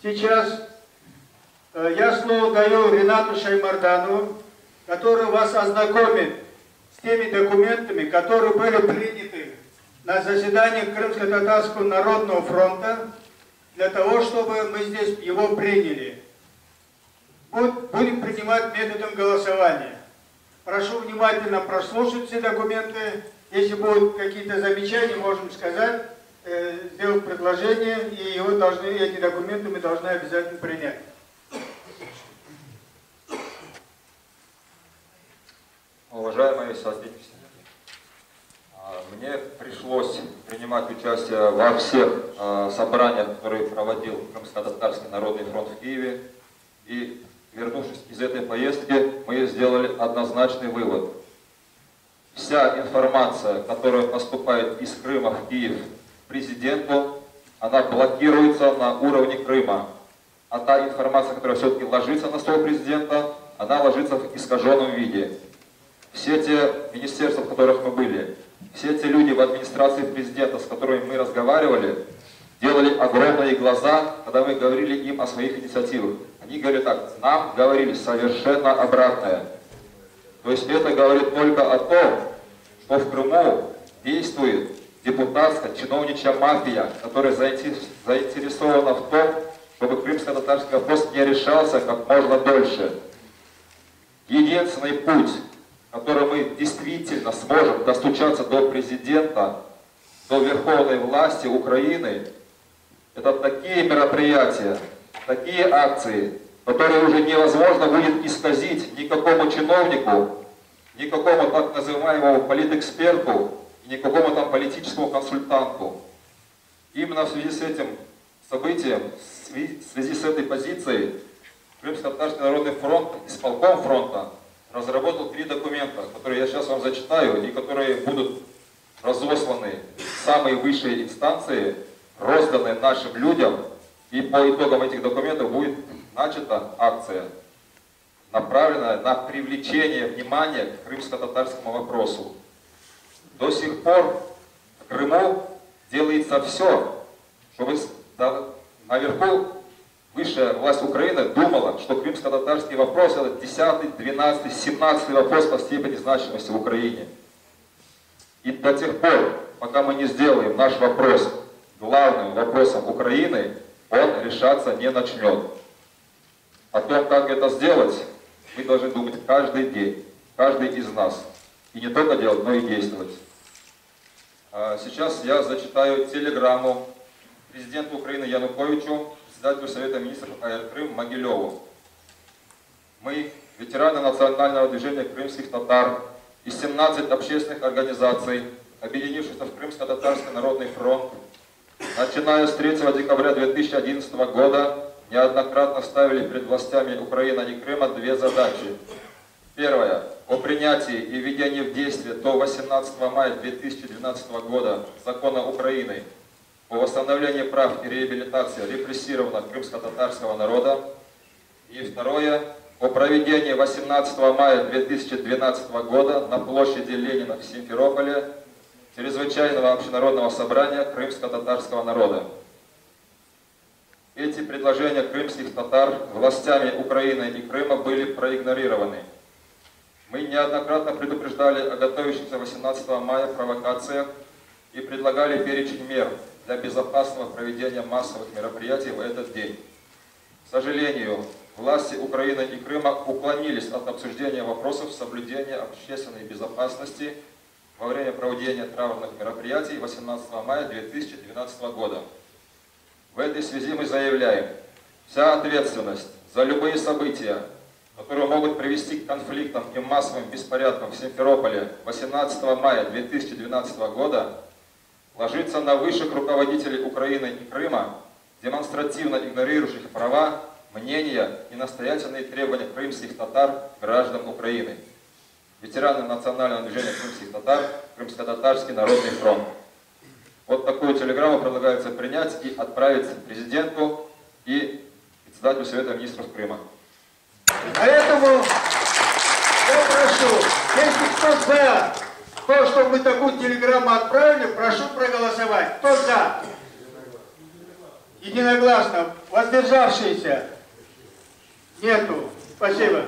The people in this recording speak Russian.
Сейчас я слово даю Ринату Шаймарданову, который вас ознакомит с теми документами, которые были приняты на заседании Крымско-Татарского народного фронта, для того, чтобы мы здесь его приняли. Будем принимать методом голосования. Прошу внимательно прослушать все документы. Если будут какие-то замечания, можем сказать, сделать предложение, и эти документы мы должны обязательно принять. Уважаемые соотечественники, мне пришлось принимать участие во всех собраниях, которые проводил Крымско-Татарский народный фронт в Киеве. И, вернувшись из этой поездки, мы сделали однозначный вывод. Вся информация, которая поступает из Крыма в Киев президенту, она блокируется на уровне Крыма. А та информация, которая все-таки ложится на стол президента, она ложится в искаженном виде. Все те министерства, в которых мы были, все те люди в администрации президента, с которыми мы разговаривали, делали огромные глаза, когда мы говорили им о своих инициативах. Они говорили так: нам говорили совершенно обратное. То есть это говорит только о том, что в Крыму действует депутатская, чиновничья мафия, которая заинтересована в том, чтобы крымско-татарский вопрос не решался как можно дольше. Единственный путь, которым мы действительно сможем достучаться до президента, до верховной власти Украины, это такие мероприятия, такие акции, которые уже невозможно будет исказить никакому чиновнику, никакому так называемому политэксперту, никакому там политическому консультанту. Именно в связи с этим событием, в связи с этой позицией, Крымско-Татарский народный фронт, исполком фронта, разработал 3 документа, которые я сейчас вам зачитаю, и которые будут разосланы в самые высшие инстанции, розданы нашим людям, и по итогам этих документов будет начата акция, направленная на привлечение внимания к крымско-татарскому вопросу. До сих пор в Крыму делается все, чтобы наверху высшая власть Украины думала, что крымско-татарский вопрос это 10-й, 12-й, 17-й вопрос по степени значимости в Украине. И до тех пор, пока мы не сделаем наш вопрос главным вопросом Украины, он решаться не начнет. О том, как это сделать, мы должны думать каждый день, каждый из нас. И не только делать, но и действовать. Сейчас я зачитаю телеграмму президенту Украины Януковичу, председателю Совета министров АР Крым Могилеву. Мы, ветераны национального движения крымских татар и 17 общественных организаций, объединившихся в Крымско-Татарский народный фронт, начиная с 3 декабря 2011 года, неоднократно ставили перед властями Украины и Крыма 2 задачи. Первое. О принятии и введении в действие до 18 мая 2012 года закона Украины о восстановлении прав и реабилитации репрессированного крымско-татарского народа. И второе. О проведении 18 мая 2012 года на площади Ленина в Симферополе чрезвычайного общенародного собрания крымско-татарского народа. Эти предложения крымских татар властями Украины и Крыма были проигнорированы. Мы неоднократно предупреждали о готовящихся 18 мая провокациях и предлагали перечень мер для безопасного проведения массовых мероприятий в этот день. К сожалению, власти Украины и Крыма уклонились от обсуждения вопросов соблюдения общественной безопасности во время проведения траурных мероприятий 18 мая 2012 года. В этой связи мы заявляем, вся ответственность за любые события, которые могут привести к конфликтам и массовым беспорядкам в Симферополе 18 мая 2012 года, ложится на высших руководителей Украины и Крыма, демонстративно игнорирующих права, мнения и настоятельные требования крымских татар, граждан Украины. Ветераны национального движения крымских татар, Крымско-Татарский народный фронт. Вот такую телеграмму предлагается принять и отправить президенту и председателю Совета министров Крыма. Поэтому я прошу, если кто за то, чтобы мы такую телеграмму отправили, прошу проголосовать. Кто за? Единогласно. Воздержавшиеся? Нету. Спасибо.